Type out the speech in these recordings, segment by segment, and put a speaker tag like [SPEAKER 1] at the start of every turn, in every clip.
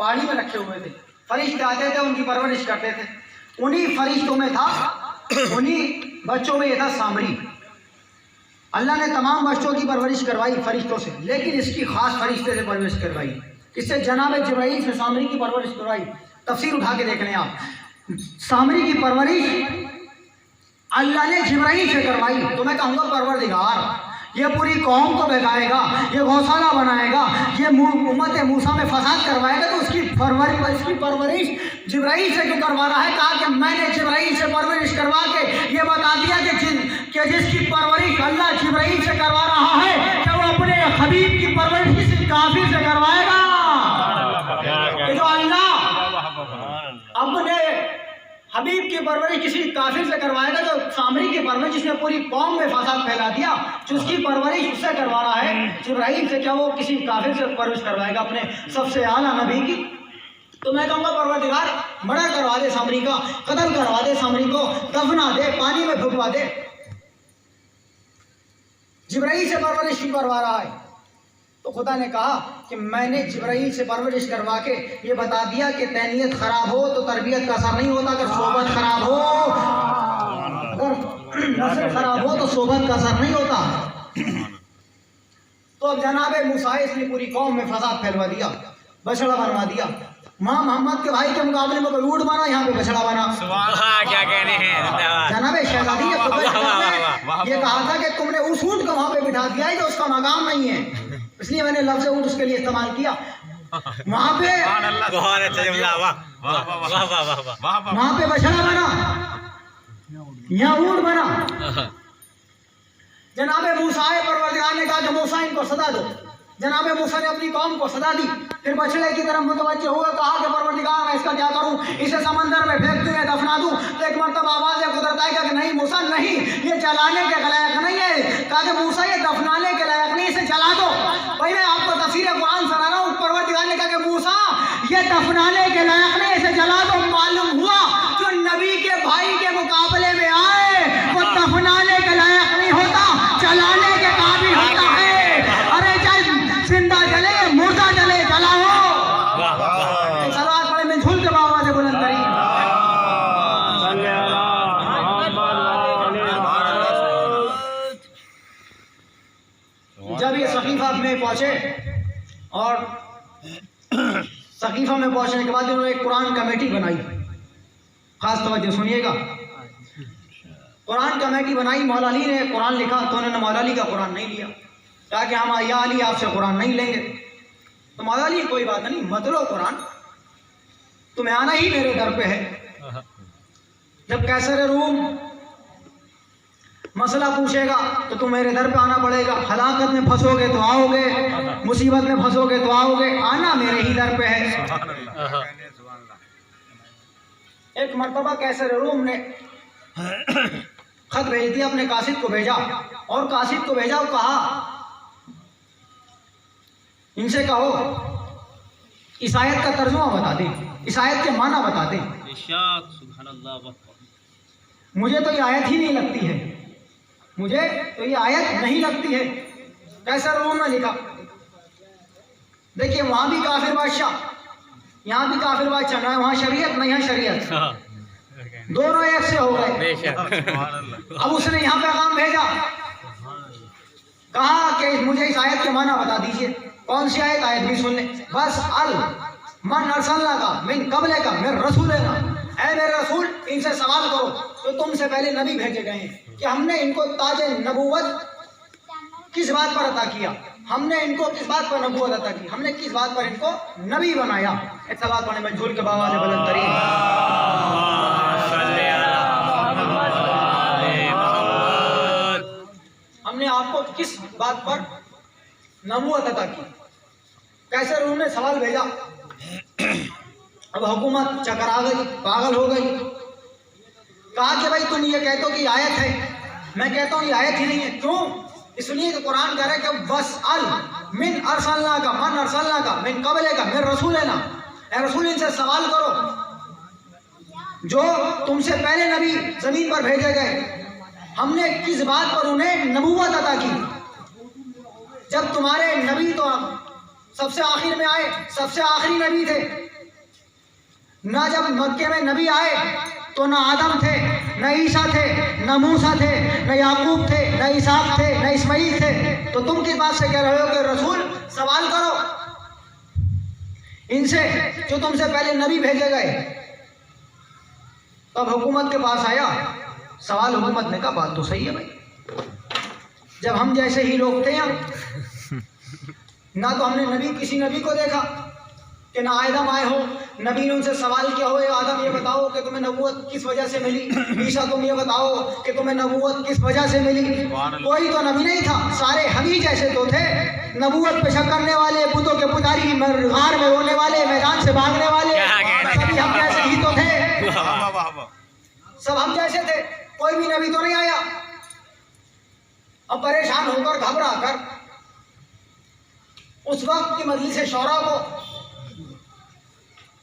[SPEAKER 1] پہاڑی میں رکھے ہوئے تھے. فرشتے آتے تھے ان کی پرورش کرتے تھے. انہی فرشتوں میں تھا, انہی بچوں میں یہ تھا سامری. اللہ نے تمام بچوں کی پرورش کروائی فرشتوں سے, لیکن اس کی خاص فرشتے سے پرورش کروائی. اس سے جناب جبرائیل سے سامری کی پرورش کروائی. تفسیر اٹھا کے دیکھ لیں آپ. سامری کی پرورش اللہ نے جبرائیل سے کروائی. تو میں کہوں گا پروردگار یہ پوری قوم کو بہکائے گا, یہ گوسالہ بنائے گا, یہ امت موسیٰ میں فساد کروائے گا, تو اس کی پرورش جبرائیل سے کیوں کروا رہا ہے؟ کہا کہ میں نے جبرائیل سے پرورش کروا کے یہ بتا دیا کہ جس کی پرورش اللہ جبرائیل سے کروا رہا ہے کہ وہ اپنے حبیب کی پرورش کسی کافر سے کروائے گا. کہ جو اللہ اپنے حبیب کی پرورش کسی کافر سے کروائے گا, جو سامری کی پرورش جس نے پوری قوم میں فساد پھیلا دیا, جو اس کی پرورش اس سے کروا رہا ہے جبرائیل سے, کیا وہ کسی کافر سے پرورش کروائے گا اپنے سب سے اعلیٰ نبی کی؟ تو میں کہوں گا پروردگار مرڈر کروا دے سامری کا, قتل کروا دے سامری کو, دفنا دے, پانی میں پھکوا دے. جبرائیل سے پرورش کیوں کروا رہا ہے؟ تو خدا نے کہا کہ میں نے جبرائیل سے پرورش کروا کے یہ بتا دیا کہ تہنیت خراب ہو تو تربیت کا اثر نہیں ہوتا, اگر صحبت خراب ہو, اگر نسل خراب ہو تو صحبت کا اثر نہیں ہوتا. تو اب جناب موسیٰ اس نے پوری قوم میں فساد پھیلوا دیا, بچڑا بنوا دیا. ماں محمد کے بھائی کے مقابلے میں کوئی اونٹ بنا, یہاں پہ بچڑا بنا.
[SPEAKER 2] کیا کہنے ہیں
[SPEAKER 1] جناب شہزادی یہ کہا تھا کہ تم نے اس اونٹ کو وہاں پہ بٹھا دیا ہے جو اس کا مقام نہیں ہے, اس لیے میں نے لفظ اونٹ اس کے لیے استعمال کیا. وہاں پہ بچڑا بنا, یہاں اونٹ بنا. جناب موسیٰ پروردگار نے کہا کہ موسیٰ ان کو سزا دو. جناب موسیٰ نے اپنی قوم کو سزا دی. پھر بچڑے کی طرف متوجہ ہوا, کہا کہ پروردگار میں اس کا کیا کروں, اسے سمندر میں پھینک دوں یا دفنا دوں؟ تو ایک مرتبہ آواز قدرت آئی کہ نہیں موسیٰ نہیں, یہ جلانے کے لائق نہیں ہے. کہا کہ موسیٰ یہ دفنانے کے لائق نہیں, اسے جلا دو. بھائی میں آپ کو تفسیر قرآن سنا رہا ہوں. پروردگار نے کہا کہ موسیٰ یہ دفنانے کے لائق نہیں, اسے جلا دو. معلوم ہوا جو نبی کے بھائی کے مقابلے میں آئے وہ دفنانے کے لائق نہیں ہوتا, جلانے کے قابل ہوتا ہے. ارے چل زندہ جلے مردہ جلے جلاؤ. سلوات پڑھے میں جھول کے بابا سے بلند کریں. جب یہ سقیفہ میں پہنچے, اور سقیفہ میں پہنچنے کے بعد انہوں نے ایک قرآن کمیٹی بنائی. خاص توجہ سنیے گا. قرآن کمیٹی بنائی, مولا علی نے قرآن لکھا تو انہوں نے مولا علی کا قرآن نہیں لیا. کہا کہ ہم یا علی آپ سے قرآن نہیں لیں گے. تو مولا علی کوئی بات نہیں, مت لو قرآن, تمہیں آنا ہی میرے در پہ ہے. جب قیصر روم مسئلہ پوچھے گا تو تم میرے در پہ آنا پڑے گا. ہلاکت میں پھنسو گے تو آؤ گے, مصیبت میں پھنسو گے تو آؤ گے, آنا میرے ہی در پہ ہے. ایک مرتبہ قیصر روم نے خط بھیج دیا, اپنے قاصد کو بھیجا, اور قاصد کو بھیجا اور کہا ان سے کہو اس آیت کا ترجمہ بتا دیں, اس آیت کے معنی بتا دیں. مجھے تو یہ آیت ہی نہیں لگتی ہے, مجھے تو یہ آیت نہیں لگتی ہے. قیصر روم نے لکھا. دیکھیے وہاں بھی کافر بادشاہ, یہاں بھی کافر بادشاہ, نہ وہاں شریعت نہ یہاں شریعت, دونوں ایک سے ہو گئے. اب اس نے یہاں پیغام بھیجا, کہا کہ مجھے اس آیت کے معنی بتا دیجئے. کون سی آیت؟ آیت بھی سن لیں. بس من ارسلنا کا من قبل کا من رسولنا, اے میرے رسول ان سے سوال کرو تو تم سے پہلے نبی بھیجے گئے ہیں کہ ہم نے ان کو تاج نبوت کس بات پر عطا کیا, ہم نے ان کو کس بات پر نبوت عطا کی, ہم نے کس بات پر ان کو نبی بنایا. ایک سوال پڑھنے میں جھول کے بابا سے بلند ترین. ہم نے آپ کو کس بات پر نبوت عطا کی؟ کیسے روم نے سوال بھیجا. اب حکومت چکر آ گئی, پاگل ہو گئی. کہا کہ بھائی تم یہ کہتے ہو کہ یہ آیت ہے, میں کہتا ہوں یہ آیت ہی نہیں ہے. کیوں؟ اس لیے کہ قرآن کہہ رہا ہے کہ بس من ارسلنا کا من ارسلنا کا من قبل کا من رسولنا, اے رسول ان سے سوال کرو جو تم سے پہلے نبی زمین پر بھیجے گئے, ہم نے کس بات پر انہیں نبوت عطا کی. جب تمہارے نبی تو سب سے آخر میں آئے, سب سے آخری نبی تھے, نہ جب مکے میں نبی آئے تو نہ آدم تھے، نہ عیسیٰ تھے، نہ موسیٰ تھے، نہ یعقوب تھے، نہ اسحاق تھے، نہ اسماعیل تھے، تو تم کس بات سے کہہ رہے ہو کہ رسول سوال کرو ان سے جو تم سے پہلے نبی بھیجے گئے؟ تب حکومت کے پاس آیا سوال، حکومت نے کہا بات تو صحیح ہے بھائی، جب ہم جیسے ہی لوگ تھے نہ تو ہم نے کسی نبی کو دیکھا کہ نہ آدم آئے ہو، نبی نے ان سے سوال کیا ہو، آدم یہ بتاؤ کہ تمہیں نبوت کس وجہ سے ملی، عیسیٰ تم یہ بتاؤ کہ تمہیں نبوت کس وجہ سے ملی، کوئی تو نبی نہیں تھا، سارے ہمیں جیسے تو تھے، نبوت پہ شک کرنے والے، بتوں کے پجاری، غار میں رونے والے، میدان سے بھاگنے والے، سبھی ہم جیسے ہی تو تھے، سب ہم جیسے تھے، کوئی بھی نبی تو نہیں آیا۔ اب پریشان ہو کر گھبرا کر اس وقت کی مجلس شورا کو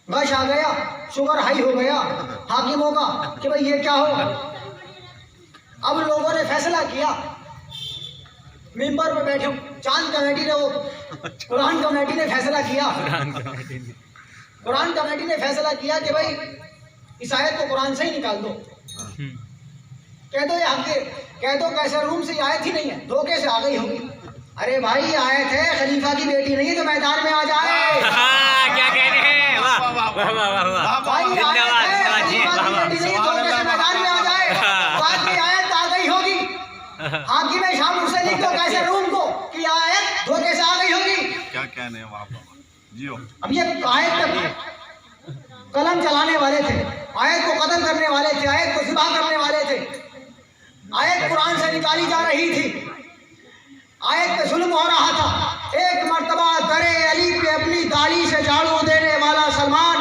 [SPEAKER 1] غش آ گیا، شوگر ہائی ہو گیا حاکموں کا کہ بھئی یہ کیا ہو۔ اب لوگوں نے فیصلہ کیا، ممبر پہ بیٹھے چاند کمیٹی نے، وہ قرآن کمیٹی نے فیصلہ کیا، قرآن کمیٹی نے فیصلہ کیا کہ بھئی اس آیت کو قرآن سے ہی نکال دو، کہہ دو یہ حق ہے، کہہ دو کیسے روم سے یہ آیت ہی نہیں ہے، دھوکے سے آ گئی ہوگی۔ ارے بھائی آیت ہے، خلیفہ کی بیٹی نہیں ہے جو میدان میں آ جائے،
[SPEAKER 2] کیا کہنے ہیں،
[SPEAKER 1] بھائی آیت ہے، خلیفہ کی بیٹی نہیں ہے دھوکے سے میدان میں آ جائے، بعد میں آیت آ گئی ہوگی، حاکم شام اسے لکھ دو کیسے روم کو کہ یہ آیت دھوکے سے آ گئی ہوگی۔
[SPEAKER 3] کیا کہنے ہیں وہاں پر جیو،
[SPEAKER 1] اب یہ آیت پہ قلم چلانے والے تھے، آیت کو قتل کرنے والے تھے، آیت کو ذبح کرنے والے تھے، آیت قرآن سے نکالی جا رہی تھی، آیت پہ ظلم ہو رہا تھا۔ ایک مرتبہ درے علی پہ اپنی داڑھی سے جھاڑو دینے والا سلمان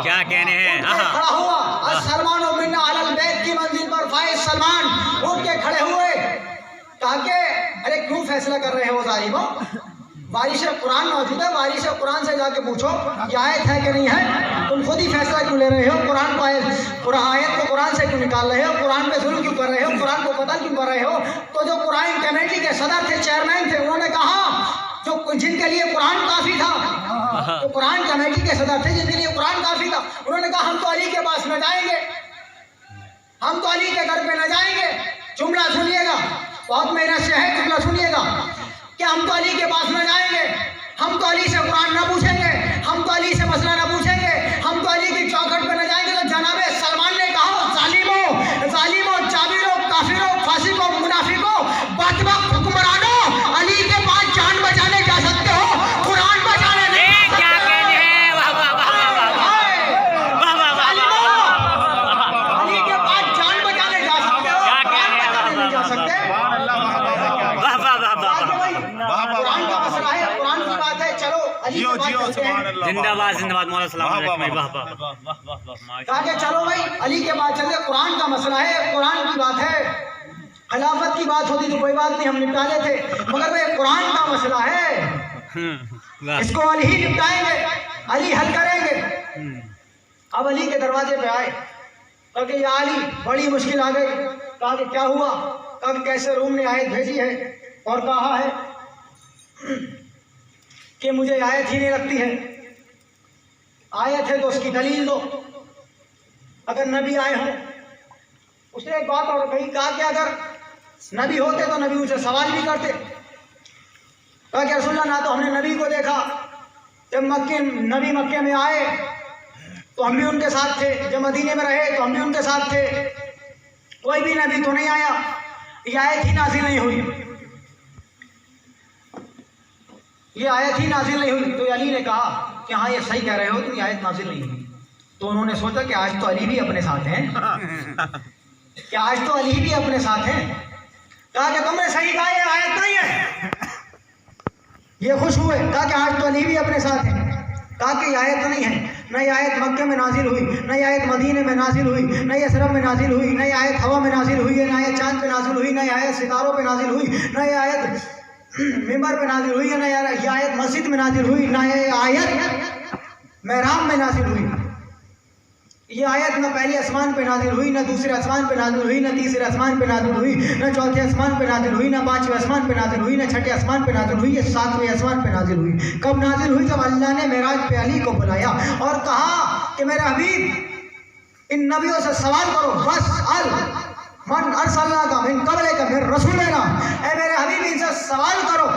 [SPEAKER 2] کیا کہنے ہیں،
[SPEAKER 1] کھڑا ہوا، سلمان و منا علی البیت کی منزل پر فائز سلمان اٹھ کے کھڑے ہوئے، کہا کہ ارے کیوں فیصلہ کر رہے ہو ظالموں، بارش قرآن موجود ہے، بارش قرآن سے جا کے پوچھو یہ آیت ہے کہ نہیں ہے، تم خود ہی فیصلہ کیوں لے رہے ہو، قرآن کو آیت کو قرآن سے کیوں نکال رہے ہو، قرآن پہ ظلم کیوں کر رہے ہو، قرآن کو قتل کیوں کر رہے ہو۔ تو جو قرآن کمیٹی کے صدر تھے، چیئرمین تھے، انہوں نے کہا، جو جن کے لیے قرآن کافی تھا، تو قرآن کمیٹی کے صدر تھے جن کے لیے قرآن کافی تھا، انہوں نے کہا ہم تو علی کے پاس نہ جائیں گے، ہم تو علی کے گھر پہ نہ جائیں گے۔ جملہ سنیے گا، بہت محنت سے ہے، جملہ سنیے گا کہ ہم تو علی کے پاس نہ جائیں گے، ہم تو علی سے قرآن نہ پوچھیں گے، ہم تو علی سے مسئلہ نہ پوچھیں گے، ہم تو علی کی چوکھٹ پہ نہ جائیں گے۔ تو جناب سلمان نے کہا ظالموں، جابروں، کافروں، فاسقوں، منافقوں، بدبخت حکمرانوں، علی کے پاس جان بچانے جا سکتے ہو، قرآن بچانے نہیں۔
[SPEAKER 2] کیا کہنے ہیں،
[SPEAKER 1] علی کے پاس جان بچانے جا سکتے ہو، قرآن بچانے نہیں جا سکتے۔ قرآن کا مسئلہ ہے، قرآن کی بات ہے، چلو علی کے پاس چلتے ہیں۔
[SPEAKER 2] زندہ باد زندہ باد مولانا السلام علیکم۔
[SPEAKER 1] کہا کہ چلو بھائی علی کے پاس چلتے، قرآن کا مسئلہ ہے، قرآن کی بات ہے، خلافت کی بات ہوتی تو کوئی بات نہیں، ہم نپٹا لیتے، مگر بھائی قرآن کا مسئلہ ہے، اس کو علی ہی نپٹائیں گے، علی حل کریں گے۔ اب علی کے دروازے پہ آئے، کہا کہ یا علی بڑی مشکل آ گئی۔ کہا کہ کیا ہوا؟ کہا کہ کیسے روم نے آیت بھیجی ہے اور کہا ہے کہ مجھے آیت ہی نہیں لگتی ہے، آیت ہے تو اس کی دلیل دو، اگر نبی آئے ہوں۔ اس نے ایک بات اور کہی، کہا کہ اگر نبی ہوتے تو نبی ان سے سوال بھی کرتے۔ کہا کہ رسول اللہ نہ تو ہم نے نبی کو دیکھا، جب نبی مکے میں آئے تو ہم بھی ان کے ساتھ تھے، جب مدینے میں رہے تو ہم بھی ان کے ساتھ تھے، کوئی بھی نبی تو نہیں آیا، یہ آیت ہی نازل نہیں ہوئی، یہ آیت ہی نازل نہیں ہوئی۔ تو علی نے کہا کہ ہاں یہ صحیح کہہ رہے ہو تم، یہ آیت نازل نہیں ہوئی۔ تو انہوں نے سوچا کہ آج تو علی بھی اپنے ساتھ ہیں، کہ آج تو علی بھی اپنے ساتھ ہیں۔ کہا کہ تم نے صحیح کہا یہ آیت نہیں ہے، یہ خوش ہوئے، کہا کہ آج تو علی بھی اپنے ساتھ ہیں۔ کہا کہ یہ آیت نہیں ہے، نہ یہ آیت مکہ میں نازل ہوئی، نہ یہ آیت مدینے میں نازل ہوئی، نہ یہ سرب میں نازل ہوئی، نہ یہ آیت ہوا میں نازل ہوئی ہے، نہ یہ چاند پہ نازل ہوئی، نہ یہ آیت ستاروں پہ نازل ہوئی، نہ یہ آیت ممبر پہ نازل ہوئی ہے، نہ یہ آیت مسجد میں نازل ہوئی، نہ یہ آیت محراب میں نازل ہوئی۔ یہ آیت نہ پہلے آسمان پہ نازل ہوئی، نہ دوسرے آسمان پہ نازل ہوئی، نہ تیسرے آسمان پہ نازل ہوئی، نہ چوتھے آسمان پہ نازل ہوئی، نہ پانچویں آسمان پہ نازل ہوئی، نہ چھٹے آسمان پہ نازل ہوئی، یہ ساتویں آسمان پہ نازل ہوئی۔ کب نازل ہوئی؟ جب اللہ نے معراج پہ علی کو بلایا اور کہا کہ کہ میرے حبیب ان نبیوں سے سوال کرو، بس من ارسلنا کا من قبل کا من رسولنا، اے میرے حبیب ان سے سوال کرو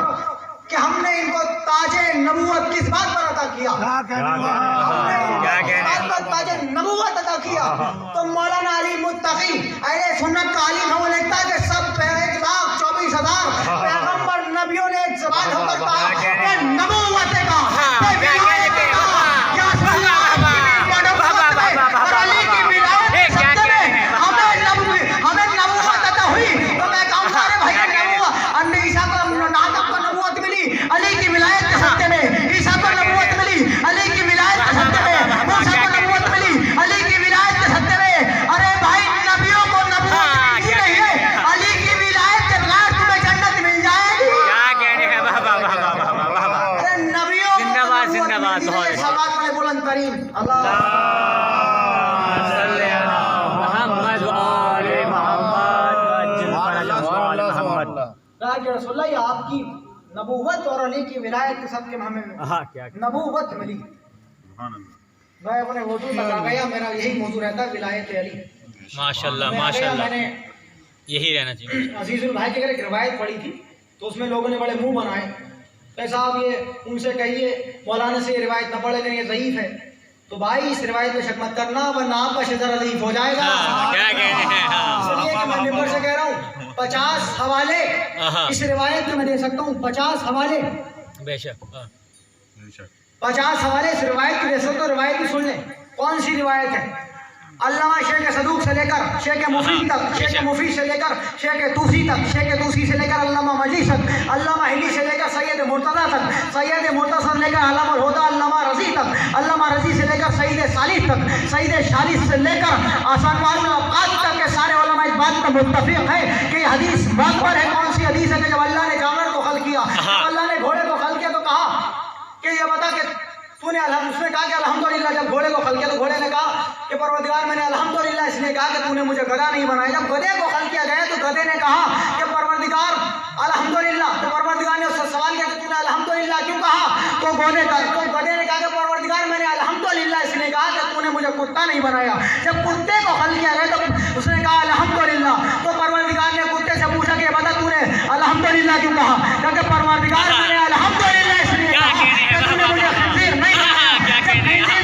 [SPEAKER 1] کہ ہم نے ان کو تاج نبوت کس بات پر عطا کیا، تاج نبوت عطا کیا. تو مولانا علی متقی اہل سنت کا عالم ہے، وہ لکھتا ہے کہ سب 1,24,000 پیغمبر نبیوں نے ایک زبان ہو کر کہا کہ نبوت کا رسول اللہ آپ کی نبوت اور علی کی ولایت کے سب کے ہمیں نبوت ملی. میں اپنے موضوع بتا گیا، میرا یہی موضوع رہتا ہے ولایت علی.
[SPEAKER 2] ماشاءاللہ ماشاءاللہ،
[SPEAKER 1] میں نے
[SPEAKER 2] یہی رہنا چاہیے.
[SPEAKER 1] عزیز البھائی کی ایک روایت پڑھی تھی تو اس میں لوگوں نے بڑے منہ بنائے کہ صاحب یہ ان سے کہیے مولانا سے یہ روایت نہ پڑھ لیں، یہ ضعیف ہے. تو بھائی اس روایت پہ شک مت کرنا ورنہ آپ کا شجر ضعیف ہو جائے گا.
[SPEAKER 2] کیا کہنے ہیں،
[SPEAKER 1] اس لیے کہ میں ممبر سے کہہ رہا ہوں 50 حوالے اس روایت کے میں دے سکتا ہوں، 50 حوالے
[SPEAKER 2] بے شک
[SPEAKER 1] 50 حوالے اس روایت کے دے سکتا ہوں. روایت بھی سن لیں کون سی روایت ہے. علامہ شیخ صدوق سے لے کر شیخ مفید تک، شیخ مفید سے لے کر شیخ توسی تک، شیخ توسی سے لے کر علامہ مجلس تک، علامہ ہلی سے لے کر سید مرتضیٰ تک، سید مرتضیٰ سے لے کر علامہ الہدیٰ علامہ رضی تک، علامہ رضی سے لے کر سید ثالث تک، سید ثالث سے لے کر آسانوار الاوقات تک کے سارے علماء اس بات پر متفق ہے کہ یہ حدیث بات پر ہے. کون سی حدیث ہے کہ جب اللہ نے جانور کو خلق کیا، جب اللہ نے گھوڑے کو خلق کیا تو کہا کہ یہ بتا کہ تو نے اس نے کہا کہ الحمدللہ. جب گھوڑے کو خلق کیا تو گھوڑے نے کہا کہ پروردگار میں نے الحمدللہ اس نے کہا کہ تو نے مجھے گدھا نہیں بنایا. جب گدھے کو خلق کیا گیا تو گدھے نے کہا کہ پروردگار الحمدللہ. تو پروردگار نے اس سے سوال کیا کہ تو نے الحمدللہ کیوں کہا؟ تو گدھے نے کہا کہ پروردگار میں نے الحمدللہ اس نے کہا کہ تو نے مجھے کتا نہیں بنایا. جب کتے کو خلق کیا گیا تو اس نے کہا الحمدللہ. تو پروردگار نے کتے سے پوچھا کہ بتا تو نے الحمدللہ کیوں کہا؟ کہ پروردگار میں نے الحمدللہ اس نے کہا کہ تو نے مجھے خنزیر نہیں بنایا.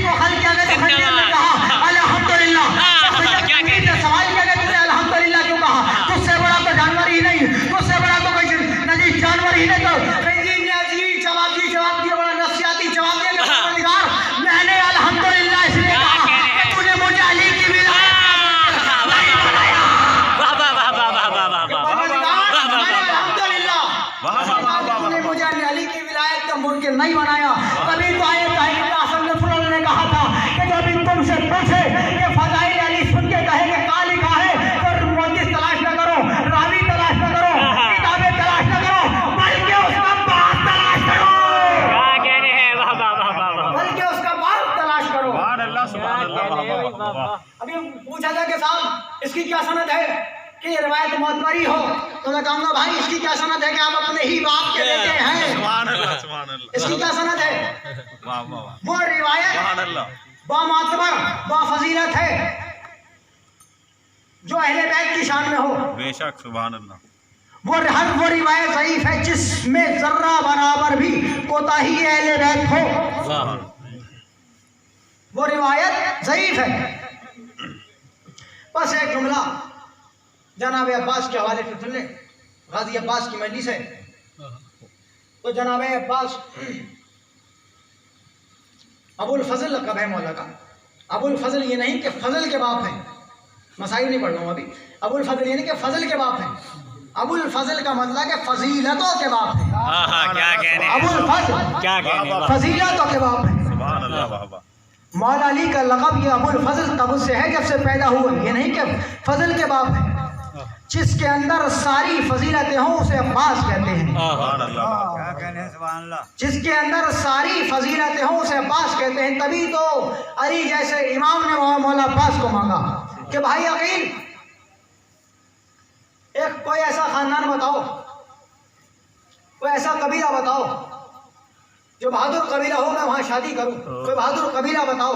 [SPEAKER 1] کو خلق کیا گیا تو خنزیر نے کہا الحمدللہ. سوال کیا گیا تو نے الحمدللہ کیوں کہا؟ تجھ سے بڑا تو جانور ہی نہیں، تجھ سے بڑا تو کوئی نجیس جانور ہی نہیں. تو خنزیر نے عجیب جواب دیا، بڑا نفسیاتی جواب دیا کہ پروردگار میں نے الحمدللہ اس لیے کہا کہ تو نے مجھے علی کی ولایت نہیں بنایا. تو نے مجھے علی کی ولایت کا منکر نہیں بنایا. کبھی تو آئے نے کہا تھا کہ جب ان تم سے پوچھے کہ فضائل علی سن کے کہے کہ کہاں لکھا ہے تو محدث تلاش نہ کرو، راوی تلاش نہ کرو، کتابیں تلاش نہ کرو، بلکہ اس کا باپ تلاش کرو. بلکہ اس کا باپ تلاش کرو. ابھی پوچھا تھا کہ صاحب اس کی کیا سند ہے کہ یہ روایت معتبری ہو، تو میں کہوں گا بھائی اس کی کیا سند ہے کہ آپ اپنے ہی باپ کے بیٹے ہیں. اس کی کیا سند ہے؟ وہ روایت با معتبر با فضیلت ہے جو اہل بیت کی شان میں ہو.
[SPEAKER 3] بے شک سبحان اللہ.
[SPEAKER 1] وہ روایت ضعیف ہے جس میں ذرہ برابر بھی کوتاہی اہل بیت ہو. وہ روایت ضعیف ہے. بس ایک جملہ جناب عباس کے حوالے سے سن لیں. غازی عباس کی مجلس ہے تو جناب عباس ابو الفضل لقب ہے مولا کا. ابو الفضل یہ نہیں کہ فضل کے باپ ہیں، مسائل نہیں پڑھ رہا ہوں ابھی. ابو الفضل یہ نہیں کہ فضل کے باپ ہیں، ابو الفضل کا مطلب کہ فضیلتوں کے باپ ہیں. ابو الفضل فضیلتوں کے باپ ہیں.
[SPEAKER 3] سبحان اللہ.
[SPEAKER 1] مولا علی کا لقب یہ ابو الفضل قبل سے ہے جب سے پیدا ہوا. یہ نہیں کہ فضل کے باپ ہیں. جس کے اندر ساری فضیلتیں ہوں اسے عباس کہتے ہیں. جس کے اندر ساری فضیلتیں ہوں اسے عباس کہتے ہیں. تبھی تو علی جیسے امام نے مولا عباس کو مانگا کہ بھائی عقیل ایک کوئی ایسا خاندان بتاؤ، کوئی ایسا قبیلہ بتاؤ جو بہادر قبیلہ ہو، میں وہاں شادی کروں. کوئی بہادر قبیلہ بتاؤ.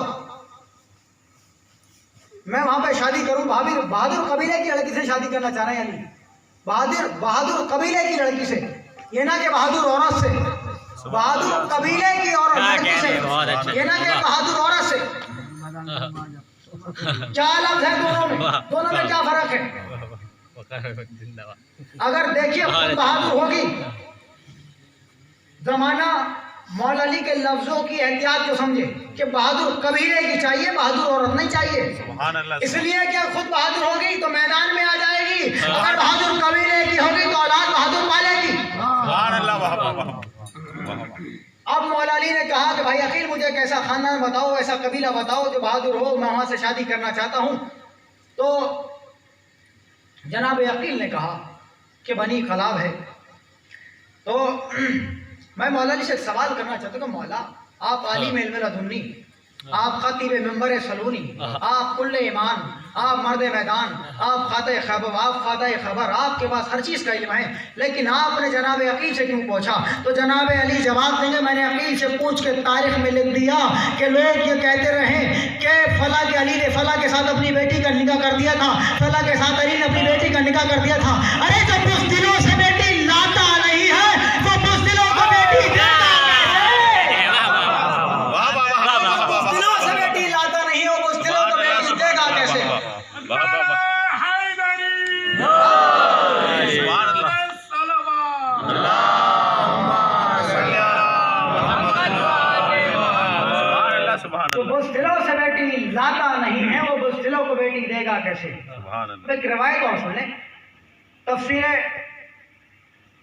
[SPEAKER 1] میں وہاں پہ شادی کروں. بہادر قبیلے کی لڑکی سے شادی کرنا چاہ رہے ہیں علی. بہادر قبیلے کی لڑکی سے, یہ نہ کہ بہادر عورت سے. بہادر قبیلے کی عورت لڑکی سے, یہ نہ کہ بہادر عورت سے. کیا لفظ ہے دونوں میں کیا فرق ہے؟ اگر دیکھیے خود بہادر ہوگی, زمانہ مولا علی کے لفظوں کی احتیاط کو سمجھے کہ بہادر قبیلے کی چاہیے, بہادر عورت نہیں چاہیے.
[SPEAKER 3] سبحان اللہ.
[SPEAKER 1] اس لیے کہ خود بہادر ہوگی تو میدان میں آ جائے گی, اگر بہادر قبیلے کی ہوگی تو اولاد بہادر پالے گی.
[SPEAKER 3] سبحان اللہ. واہ واہ واہ.
[SPEAKER 1] اب مولا علی نے کہا کہ بھائی عقیل مجھے ایک ایسا خاندان بتاؤ, ایسا قبیلہ بتاؤ جو بہادر ہو, میں وہاں سے شادی کرنا چاہتا ہوں. تو جناب عقیل نے کہا کہ بنی خلاب ہے. تو میں مولا علی سے ایک سوال کرنا چاہتا ہوں کہ مولا آپ عالم علم لدنی, آپ خطیب ممبر سلونی, آپ کل ایمان, آپ مرد میدان, آپ خاطہ خبر, آپ کے پاس ہر چیز کا علم ہے, لیکن آپ نے جناب عقیل سے کیوں پوچھا؟ تو جناب علی جواب دیں گے میں نے عقیل سے پوچھ کے تاریخ میں لکھ دیا کہ لوگ یہ کہتے رہیں کہ فلاں کے علی نے فلاں کے ساتھ اپنی بیٹی کا نکاح کر دیا تھا, فلاں کے ساتھ علی نے اپنی بیٹی کا نکاح کر دیا تھا. ارے جو بزدلوں سے بیٹی لاتا نہیں ہے وہ بزدلوں کو بیٹی دیتا ہے. بزدلوں سے بیٹی لاتا نہیں ہو, بزدلوں کو بیٹی دے گا کیسے؟ تو بزدلوں سے بیٹی لاتا نہیں ہے, وہ بزدلوں کو بیٹی دے گا کیسے؟ ایک روایت اور سن لیں, تفسیر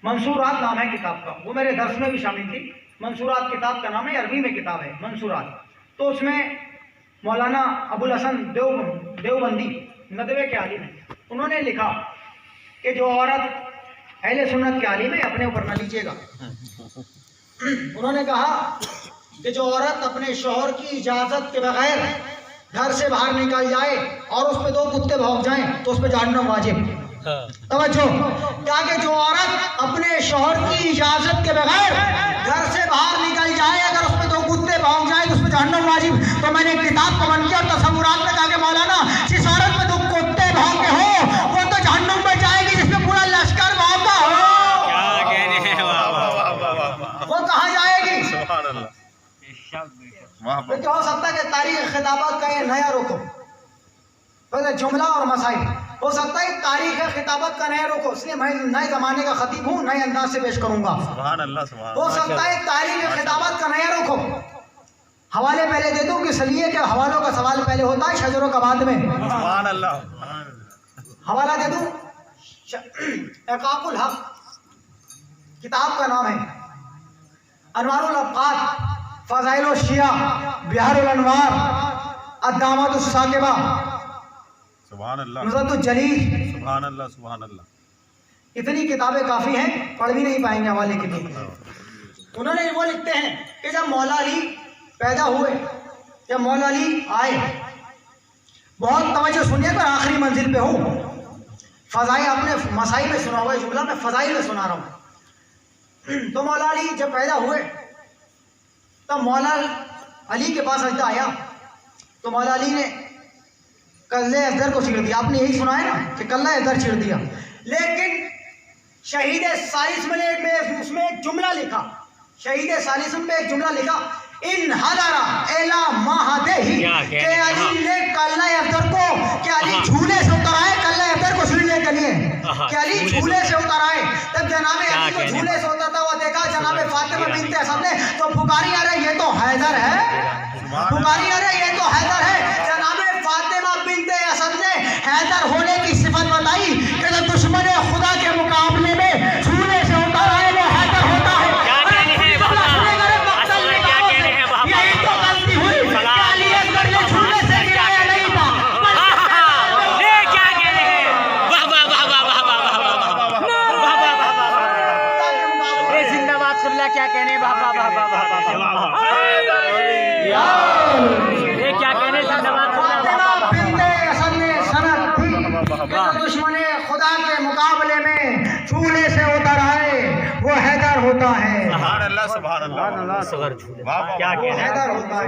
[SPEAKER 1] منصورات نام ہے کتاب کا, وہ میرے درس میں بھی شامل تھی. منصورات کتاب کا نام ہے, عربی میں کتاب ہے منصورات. تو اس میں مولانا ابو الحسن دیوبندی ندوے کے عالم ہیں, انہوں نے لکھا کہ جو عورت اہل سنت کے عالم ہے اپنے اوپر نہ لیجیے گا. انہوں نے کہا کہ جو عورت اپنے شوہر کی اجازت کے بغیر گھر سے باہر نکل جائے اور اس پہ 2 کتے بھونک جائیں تو اس پہ جہنم واجب. توجہ, کیا کہ جو عورت اپنے شوہر کی اجازت کے بغیر گھر سے باہر نکل جائے, اگر اس پہ 2 کتے بھونک جائیں تو اس پہ جہنم واجب. تو میں نے کتاب کو بند کیا اور تصورات میں کہا کہ مولانا جس عورت پہ 2 کتے بھونکے ہو وہ تو جہنم میں جائے گی, جس پہ پورا لشکر بھونکا ہو وہ کہاں جائے گی؟
[SPEAKER 3] سبحان اللہ.
[SPEAKER 1] تو کیا ہو سکتا ہے کہ تاریخ خطابات کا یہ نیا رخ ہو, جملہ اور مسائل ہو سکتا ہے تاریخ خطابت کا نیا رخ ہو, اس لیے میں نئے زمانے کا خطیب ہوں, نئے انداز سے پیش کروں گا.
[SPEAKER 3] سبحان اللہ. سبحان
[SPEAKER 1] ہو سکتا ہے تاریخ خطابت کا نیا رخ ہو. حوالے پہلے دے دوں کہ سلیے کے حوالوں کا سوال پہلے ہوتا ہے, شجروں کا بعد میں.
[SPEAKER 3] سبحان اللہ.
[SPEAKER 1] حوالہ دے دوں, اعقاق الحق کتاب کا نام ہے, انوار الابقات, فضائل الشیعہ, بہار الانوار, الدامات الثاقبہ,
[SPEAKER 3] سبحان اللہ.
[SPEAKER 1] نظرت الجلیل.
[SPEAKER 3] سبحان اللہ. سبحان اللہ.
[SPEAKER 1] اتنی کتابیں کافی ہیں, پڑھ بھی نہیں پائیں گے حوالے کے لیے. انہوں نے وہ لکھتے ہیں کہ جب مولا علی پیدا ہوئے, جب مولا علی آئے, بہت توجہ سنیے گا, آخری منزل پہ ہوں, فضائل اپنے مسائل میں سنا ہوا ہے جملہ, میں فضائل میں سنا رہا ہوں. تو مولا علی جب پیدا ہوئے تب مولا علی کے پاس سجدہ آیا تو مولا علی نے کلے ازدر کو چھیڑ دیا. آپ نے یہی سنا ہے نا کہ کلہ ازدر چھیڑ دیا, لیکن شہید ثالث میں اس میں ایک جملہ لکھا, شہید ثالث میں ایک جملہ لکھا, ان حضرہ الا مہدہی, کہ علی نے کلہ ازدر کو, کہ علی جھولے سے اتر آئے کلہ ازدر کو چھیڑنے کے لیے, کہ علی جھولے سے اتر آئے. تب جناب علی کو جھولے سے اترتا ہوا دیکھا جناب فاطمہ بنت اسد نے, تو پکاری ارے یہ تو حیدر ہے, پکاری ارے یہ تو حیدر ہے. جناب فاطمہ بنت اسد نے حیدر ہونے کی صفت بتائی کہ جو دشمن خدا کے مقابلے میں جھولے سے اتر آئے وہ حیدر ہوتا ہے. یہی تو غلطی ہوئی کہ علی اکبر نے جھولے سے گرایا نہیں تھا.
[SPEAKER 2] کیا کہنے بابا بابا بابا یہ کیا کہنے
[SPEAKER 1] دشمن خدا کے مقابلے میں چولہے سے اتر آئے وہ حیدر ہوتا ہے.
[SPEAKER 3] سبحان اللہ. سبحان اللہ.
[SPEAKER 2] کیا کہنے
[SPEAKER 1] حیدر ہوتا ہے.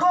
[SPEAKER 1] 2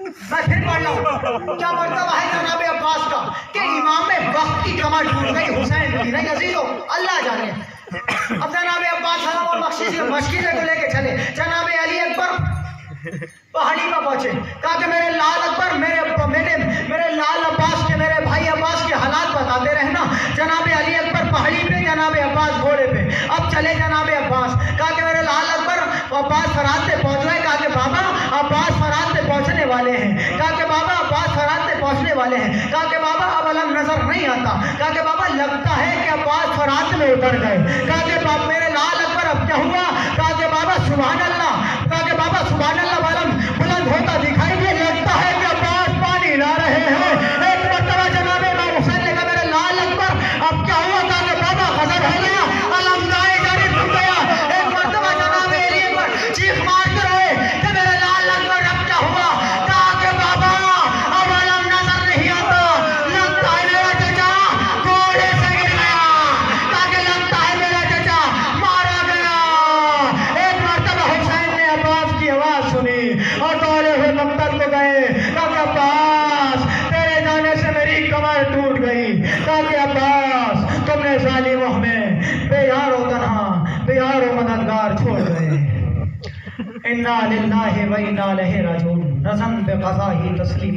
[SPEAKER 1] میں پھر پڑھ رہا ہوں. کیا مرتبہ ہے جناب عباس کا کہ امام وقت کی کمر ٹوٹ گئی حسین کی نہیں عزیزو اللہ جانے. اب جناب عباس سلام اور مشکلیں کو لے کے چلے. جناب علی اکبر پہاڑی پر پہنچے. کہا کہ میرے لال اکبر میرے لال عباس کے میرے بھائی عباس کے حالات بتاتے رہنا. جناب علی اکبر پہاڑی پہ, جناب عباس گھوڑے پہ. اب چلے جناب عباس. کہا کہ میرے لال اکبر عباس فرات پہ پہنچ گئے. کہا کہ بابا عباس فرات پہ پہنچنے والے ہیں. کہا کہ بابا عباس فرات پہ پہنچنے والے ہیں. کہا کہ بابا اب علم نظر نہیں آتا. کہا کہ بابا لگتا ہے کہ عباس فرات میں اتر گئے. کہا کہ بابا میرے لال اکبر اب کیا ہوا؟ کہا کہ بابا سبحان اللہ. کہا کہ بابا سبحان اللہ علم بلند ہوتا دکھائی دے. لگتا ہے کہ عباس پانی لا رہے ہیں. ایک مرتبہ جناب امام حسین نے کہا میرے لال اکبر اب کیا ہوا؟ کہا کہ بابا غضب ہو گیا, علم دائیں جاری ٹوٹ گیا. ایک مرتبہ جناب علی اکبر چیخ مارتے رہے کہ میرے لال اکبر اب کیا ہوا؟ کہا کہ بابا اب علم نظر نہیں آتا. لگتا ہے میرا چچا گھوڑے سے گر گیا. کہا کہ لگتا ہے میرا چچا مارا گیا. ایک مرتبہ حسین نے عباس کی آواز سنی اور دوڑے ہوئے مقتل کو گئے. کہا کہ عباس تیرے جانے سے میری کمر ٹوٹ گئی. کہا کہ عباس تم نے ظالم ہمیں بے یار و تنہا, بے یار و مددگار چھوڑ گئے. انا للہ و انا الیہ راجعون. رسم بے قضا ہی تسلیم.